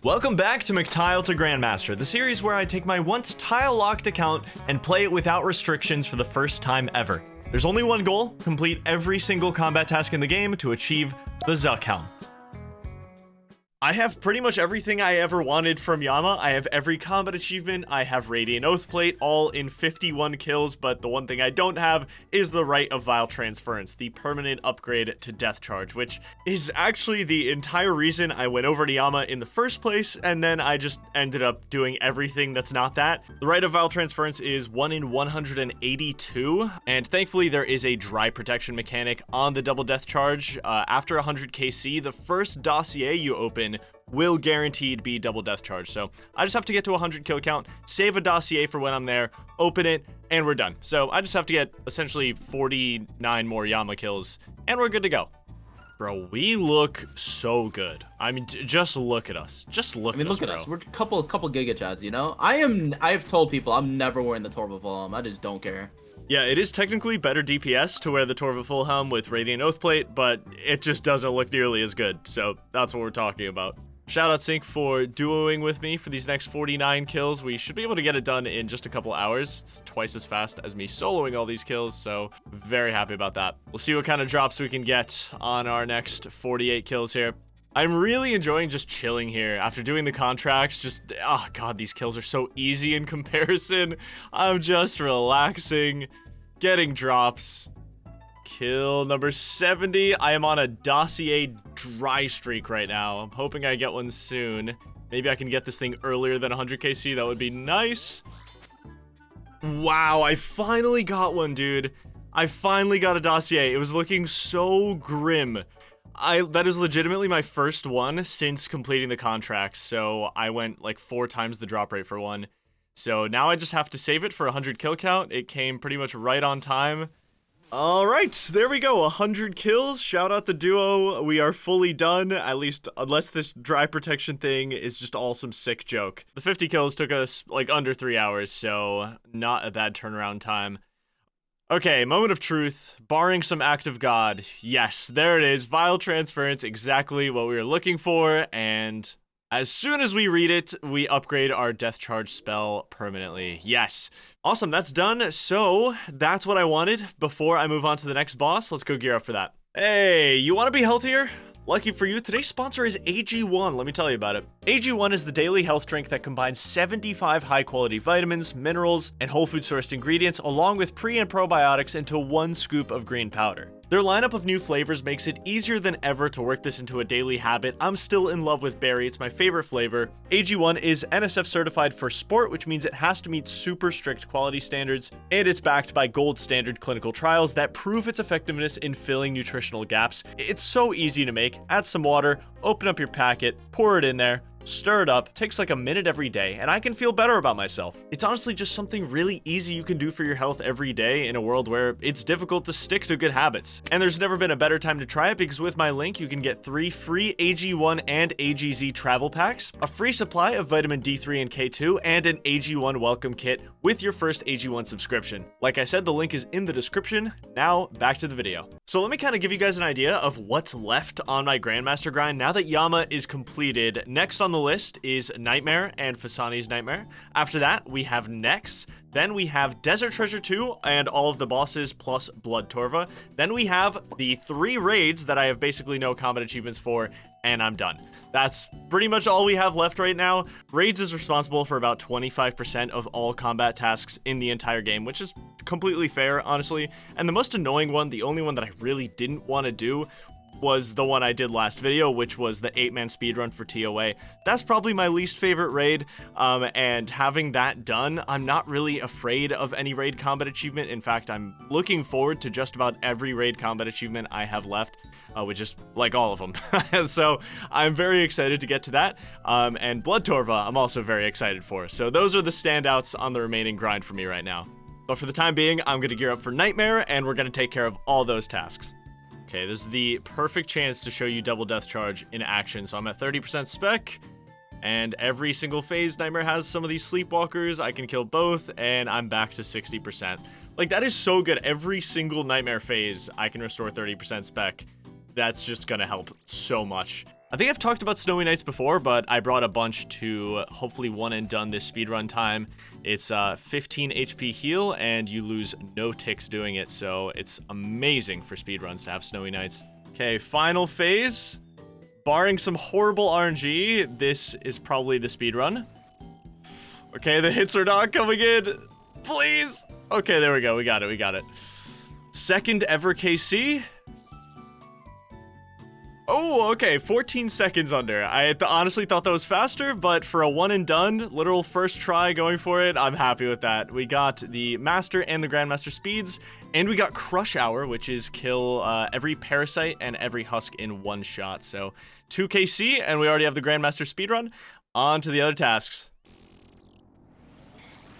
Welcome back to McTile to Grandmaster, the series where I take my once tile-locked account and play it without restrictions for the first time ever. There's only one goal: complete every single combat task in the game to achieve the Zuck Helm. I have pretty much everything I ever wanted from Yama. I have every combat achievement, I have Radiant Oathplate, all in 51 kills, but the one thing I don't have is the Rite of Vile Transference, the permanent upgrade to Death Charge, which is actually the entire reason I went over to Yama in the first place, and then I just ended up doing everything that's not that. The Rite of Vile Transference is 1 in 182, and thankfully there is a dry protection mechanic on the double Death Charge. After 100 KC, the first dossier you open will guaranteed be double Death Charge. So I just have to get to 100 kill count, save a dossier for when I'm there, open it, and we're done. So I just have to get essentially 49 more Yama kills, and we're good to go. Bro, we look so good. I mean, just look at us. Just look at us, look at bro. us. We're a couple Giga Chads, you know? I've told people I'm never wearing the Torva full helm. I just don't care. Yeah, it is technically better DPS to wear the Torva full helm with Radiant Oathplate, but it just doesn't look nearly as good. So that's what we're talking about. Shout out Sync for duoing with me for these next 49 kills. We should be able to get it done in just a couple hours. It's twice as fast as me soloing all these kills, so very happy about that. We'll see what kind of drops we can get on our next 48 kills here. I'm really enjoying just chilling here after doing the contracts. Just, oh god, these kills are so easy in comparison. I'm just relaxing, getting drops. Kill number 70. I am on a dossier dry streak right now. I'm hoping I get one soon. Maybe I can get this thing earlier than 100 KC. That would be nice. Wow, I finally got one, dude. I finally got a dossier. It was looking so grim. That is legitimately my first one since completing the contract. So I went like 4 times the drop rate for one. So now I just have to save it for 100 kill count. It came pretty much right on time. All right, there we go. 100 kills. Shout out the duo. We are fully done, at least unless this dry protection thing is just all some sick joke. The 50 kills took us like under 3 hours, so not a bad turnaround time. Okay, moment of truth. Barring some act of God. Yes, there it is. Vile Transference, exactly what we were looking for, and as soon as we read it, we upgrade our Death Charge spell permanently. Yes. Awesome, that's done. So, that's what I wanted. Before I move on to the next boss, let's go gear up for that. Hey, you want to be healthier? Lucky for you, today's sponsor is AG1. Let me tell you about it. AG1 is the daily health drink that combines 75 high-quality vitamins, minerals, and whole food-sourced ingredients, along with pre- and probiotics into 1 scoop of green powder. Their lineup of new flavors makes it easier than ever to work this into a daily habit. I'm still in love with berry. It's my favorite flavor. AG1 is NSF certified for sport, which means it has to meet super strict quality standards, and it's backed by gold standard clinical trials that prove its effectiveness in filling nutritional gaps. It's so easy to make. Add some water, open up your packet, pour it in there, stir it up. Takes like a minute every day, and I can feel better about myself. It's honestly just something really easy you can do for your health every day in a world where it's difficult to stick to good habits. And there's never been a better time to try it, because with my link, you can get 3 free AG1 and AGZ travel packs, a free supply of vitamin D3 and K2, and an AG1 welcome kit with your first AG1 subscription. Like I said, the link is in the description. Now, back to the video. So let me kind of give you guys an idea of what's left on my Grandmaster grind now that Yama is completed. Next on the list is Nightmare and Fasani's Nightmare. After that, we have Nex. Then we have Desert Treasure 2 and all of the bosses plus Blood Torva. Then we have the 3 raids that I have basically no combat achievements for, and I'm done. That's pretty much all we have left right now. Raids is responsible for about 25% of all combat tasks in the entire game, which is completely fair, honestly. And the most annoying one, the only one that I really didn't want to do, was the one I did last video, which was the 8-man speedrun for TOA. That's probably my least favorite raid, and having that done, I'm not really afraid of any raid combat achievement. In fact, I'm looking forward to just about every raid combat achievement I have left, which is like all of them. So I'm very excited to get to that, and Blood Torva I'm also very excited for. So those are the standouts on the remaining grind for me right now. But for the time being, I'm going to gear up for Nightmare, and we're going to take care of all those tasks. Okay, this is the perfect chance to show you double Death Charge in action. So I'm at 30% spec, and every single phase Nightmare has some of these Sleepwalkers. I can kill both, and I'm back to 60%. Like, that is so good. Every single Nightmare phase, I can restore 30% spec. That's just gonna help so much. I think I've talked about Snowy Nights before, but I brought a bunch to hopefully one and done this speedrun time. It's 15 HP heal, and you lose no ticks doing it, so it's amazing for speedruns to have Snowy Nights. Okay, final phase. Barring some horrible RNG, this is probably the speedrun. Okay, the hits are not coming in. Please. Okay, there we go. We got it. Second ever KC. Oh, okay, 14 seconds under. I honestly thought that was faster, but for a one and done, literal first try going for it, I'm happy with that. We got the Master and the Grandmaster speeds, and we got Crush Hour, which is kill every Parasite and every Husk in one shot. So 2 KC, and we already have the Grandmaster speedrun. On to the other tasks.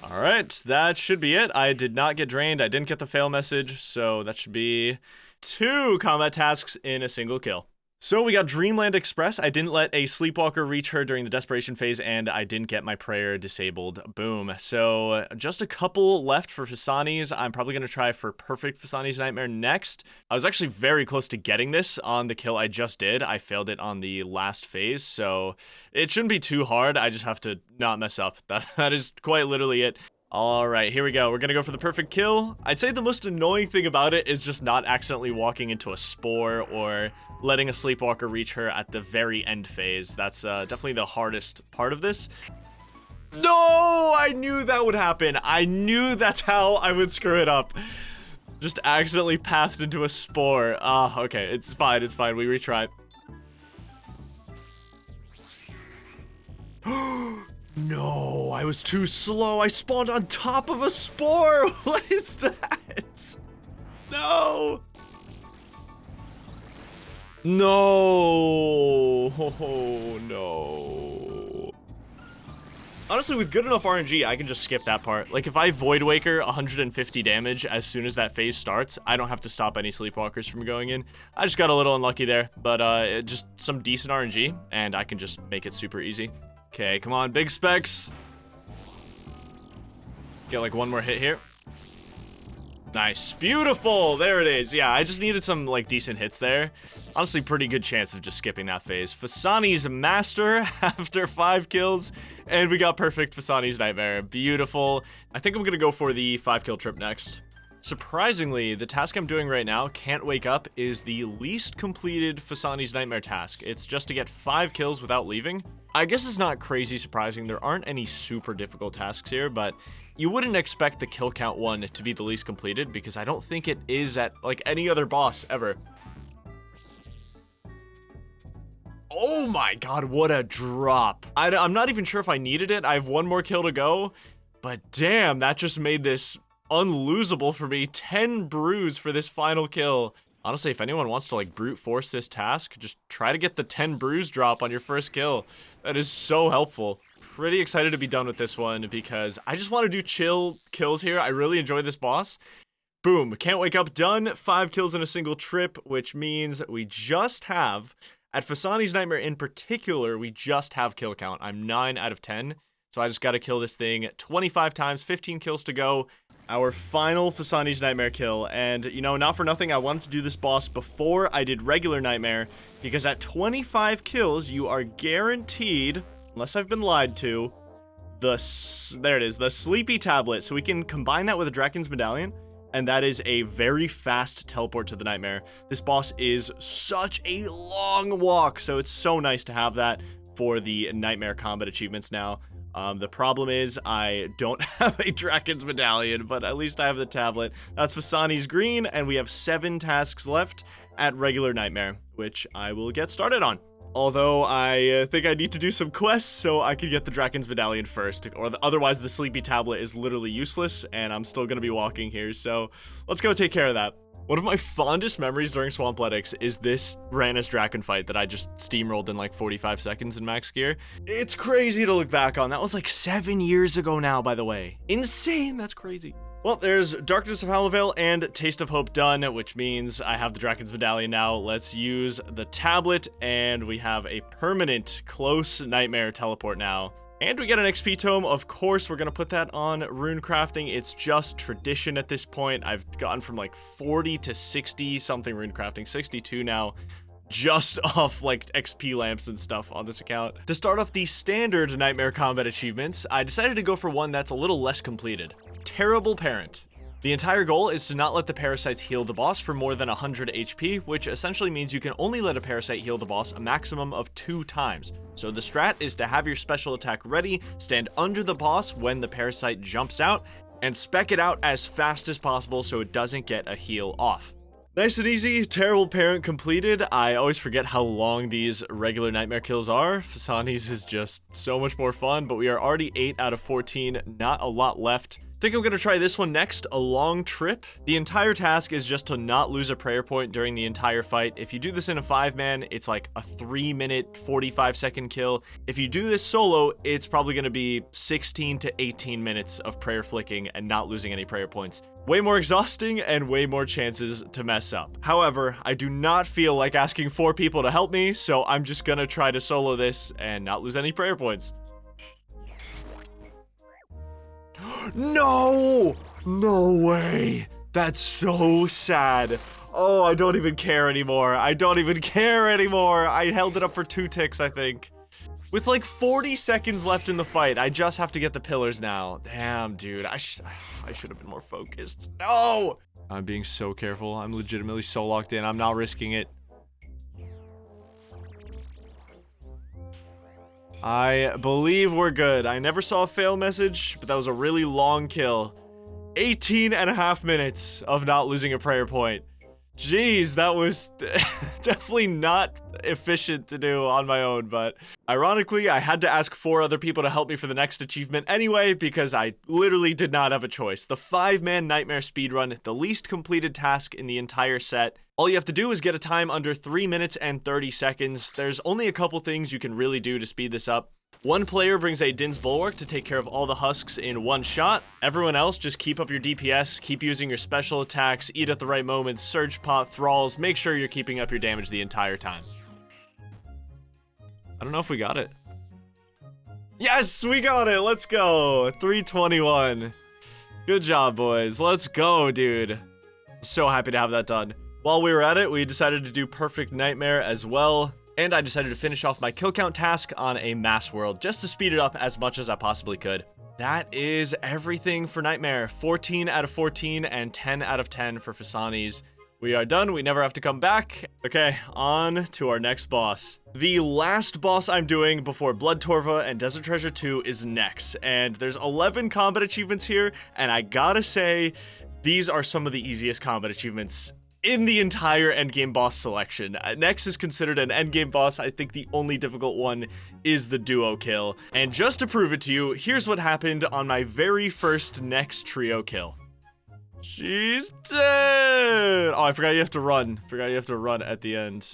All right, that should be it. I did not get drained. I didn't get the fail message, so that should be 2 combat tasks in a single kill. So we got Dreamland Express. I didn't let a Sleepwalker reach her during the Desperation phase, and I didn't get my Prayer disabled. Boom. So just a couple left for Fasani's. I'm probably going to try for Perfect Fasani's Nightmare next. I was actually very close to getting this on the kill I just did. I failed it on the last phase, so it shouldn't be too hard. I just have to not mess up. That is quite literally it. All right, here we go. We're going to go for the perfect kill. I'd say the most annoying thing about it is just not accidentally walking into a spore or letting a Sleepwalker reach her at the very end phase. That's definitely the hardest part of this. No, I knew that would happen. I knew that's how I would screw it up. Just accidentally pathed into a spore. Okay, it's fine. We retry. No, I was too slow. I spawned on top of a spore. What is that? No. No. Oh, no. Honestly, with good enough RNG, I can just skip that part. Like, if I Void Waker 150 damage as soon as that phase starts, I don't have to stop any Sleepwalkers from going in. I just got a little unlucky there, but just some decent RNG, and I can just make it super easy. Okay, come on, big specs. Get like one more hit here. Nice, beautiful, there it is. Yeah, I just needed some like decent hits there. Honestly, pretty good chance of just skipping that phase. Fasani's Master after 5 kills, and we got Perfect Fasani's Nightmare. Beautiful. I think I'm gonna go for the 5-kill trip next. Surprisingly, the task I'm doing right now, Can't Wake Up, is the least completed Fasani's Nightmare task. It's just to get 5 kills without leaving. I guess it's not crazy surprising. There aren't any super difficult tasks here, but you wouldn't expect the kill count one to be the least completed because I don't think it is at like any other boss ever. Oh my god, what a drop. I'm not even sure if I needed it. I have one more kill to go, but damn, that just made this unlosable for me. 10 brews for this final kill. Honestly, if anyone wants to like brute force this task, just try to get the 10 brews drop on your first kill. That is so helpful. Pretty excited to be done with this one because I just want to do chill kills here. I really enjoy this boss. Boom, Can't Wake Up done. 5 kills in a single trip, which means we just have, at Fasani's Nightmare in particular, we just have kill count. I'm 9 out of 10. So I just got to kill this thing 25 times, 15 kills to go. Our final Fasani's Nightmare kill. And, you know, not for nothing, I wanted to do this boss before I did regular Nightmare, because at 25 kills, you are guaranteed, unless I've been lied to, there it is, the Sleepy Tablet. So we can combine that with a Draken's Medallion, and that is a very fast teleport to the Nightmare. This boss is such a long walk, so it's so nice to have that for the Nightmare combat achievements now. The problem is I don't have a Draken's Medallion, but at least I have the tablet. That's Fasani's green, and we have 7 tasks left at regular Nightmare, which I will get started on. Although I think I need to do some quests so I can get the Draken's Medallion first, or otherwise the Sleepy Tablet is literally useless, and I'm still going to be walking here, so let's go take care of that. One of my fondest memories during Swampletics is this Rannis Draken fight that I just steamrolled in like 45 seconds in max gear. It's crazy to look back on. That was like 7 years ago now, by the way. Insane, that's crazy. Well, there's Darkness of Hallowell and Taste of Hope done, which means I have the Draken's Medallion now. Let's use the tablet, and we have a permanent close Nightmare teleport now. And we get an XP tome. Of course, we're going to put that on rune crafting. It's just tradition at this point. I've gotten from like 40 to 60 something rune crafting, 62 now. just off like XP lamps and stuff on this account. To start off the standard Nightmare combat achievements, I decided to go for one that's a little less completed. Terrible Parent. The entire goal is to not let the parasites heal the boss for more than 100 HP, which essentially means you can only let a parasite heal the boss a maximum of 2 times. So the strat is to have your special attack ready, stand under the boss when the parasite jumps out, and spec it out as fast as possible so it doesn't get a heal off. Nice and easy, Terrible Parent completed. I always forget how long these regular Nightmare kills are. Fasani's is just so much more fun, but we are already 8 out of 14, not a lot left. Think I'm gonna try this one next, a long trip. The entire task is just to not lose a prayer point during the entire fight. If you do this in a 5-man, it's like a 3-minute, 45-second kill. If you do this solo, it's probably gonna be 16 to 18 minutes of prayer flicking and not losing any prayer points. Way more exhausting and way more chances to mess up. However, I do not feel like asking 4 people to help me, so I'm just gonna try to solo this and not lose any prayer points. No! No way! That's so sad. Oh, I don't even care anymore. I don't even care anymore. I held it up for 2 ticks, I think. With like 40 seconds left in the fight, I just have to get the pillars now. Damn, dude. I should have been more focused. No! I'm being so careful. I'm legitimately so locked in. I'm not risking it. I believe we're good. I never saw a fail message, but that was a really long kill. 18.5 minutes of not losing a prayer point. Jeez, that was definitely not efficient to do on my own, but ironically, I had to ask 4 other people to help me for the next achievement anyway, because I literally did not have a choice. The 5-man Nightmare speedrun, the least completed task in the entire set. All you have to do is get a time under 3 minutes and 30 seconds. There's only a couple things you can really do to speed this up. One player brings a Din's Bulwark to take care of all the husks in 1 shot. Everyone else just keep up your DPS, keep using your special attacks, eat at the right moments, Surge Pot, Thralls, make sure you're keeping up your damage the entire time. I don't know if we got it. Yes, we got it, let's go. 321. Good job, boys. Let's go, dude. So happy to have that done. While we were at it, we decided to do Perfect Nightmare as well. And I decided to finish off my kill count task on a mass world, just to speed it up as much as I possibly could. That is everything for Nightmare. 14 out of 14 and 10 out of 10 for Fasani's. We are done, we never have to come back. Okay, on to our next boss. The last boss I'm doing before Blood Torva and Desert Treasure 2 is Nex, and there's 11 combat achievements here, and I gotta say, these are some of the easiest combat achievements in the entire endgame boss selection. Nex is considered an endgame boss. I think the only difficult one is the duo kill. And just to prove it to you, here's what happened on my very first Nex trio kill. She's dead! Oh, I forgot you have to run. Forgot you have to run at the end.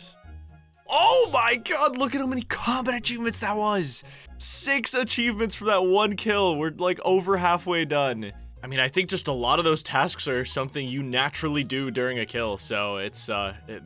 Oh my god, look at how many combat achievements that was! 6 achievements for that 1 kill. We're like over halfway done. I mean, I think just a lot of those tasks are something you naturally do during a kill, so it's,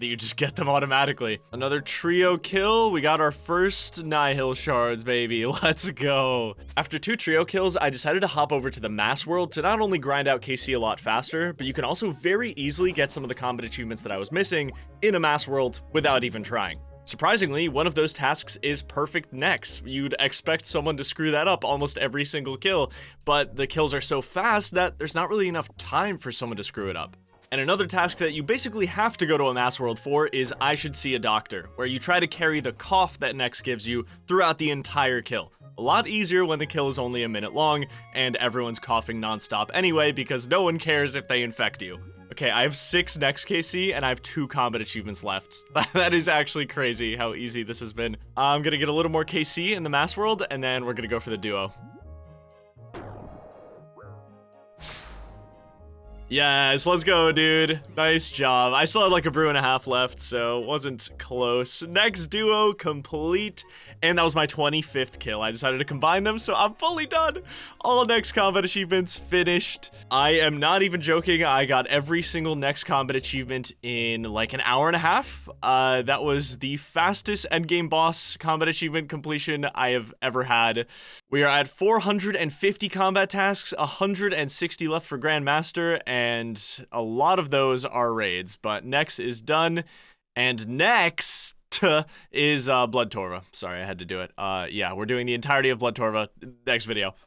you just get them automatically. Another trio kill, we got our first Nihil shards, baby, let's go. After 2 trio kills, I decided to hop over to the mass world to not only grind out KC a lot faster, but you can also very easily get some of the combat achievements that I was missing in a mass world without even trying. Surprisingly, one of those tasks is Perfect Nex. You'd expect someone to screw that up almost every single kill, but the kills are so fast that there's not really enough time for someone to screw it up. And another task that you basically have to go to a mass world for is I Should See a Doctor, where you try to carry the cough that Nex gives you throughout the entire kill. A lot easier when the kill is only a minute long, and everyone's coughing nonstop anyway because no one cares if they infect you. Okay, I have 6 Nex KC, and I have 2 combat achievements left. That is actually crazy how easy this has been. I'm gonna get a little more KC in the mass world, and then we're gonna go for the duo. Yes, let's go, dude. Nice job. I still had like a brew and a half left, so it wasn't close. Next duo complete. And that was my 25th kill. I decided to combine them, so I'm fully done. All Nex combat achievements finished. I am not even joking. I got every single Nex combat achievement in like an hour and a half. That was the fastest endgame boss combat achievement completion I have ever had. We are at 450 combat tasks, 160 left for Grandmaster, and a lot of those are raids. But Nex is done, and Nex is Blood Torva. Sorry, I had to do it. Yeah, we're doing the entirety of Blood Torva next video.